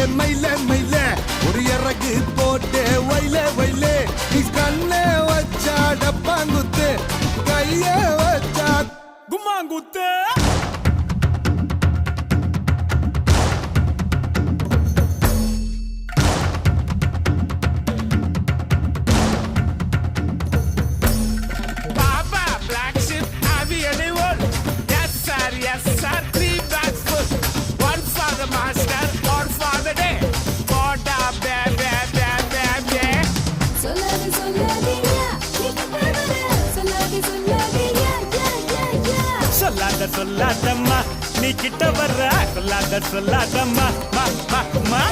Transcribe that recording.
மயில மயில ஒரு இறகு போட்டு வயல வயல நீ கண்ணே வச்சா டப்பாங்குத்து கைய வச்சா கும்மாங்குத்து சொல்லாதம்மா நீ கிட்ட வர்ற சொல்லாதம்மா மா மா மா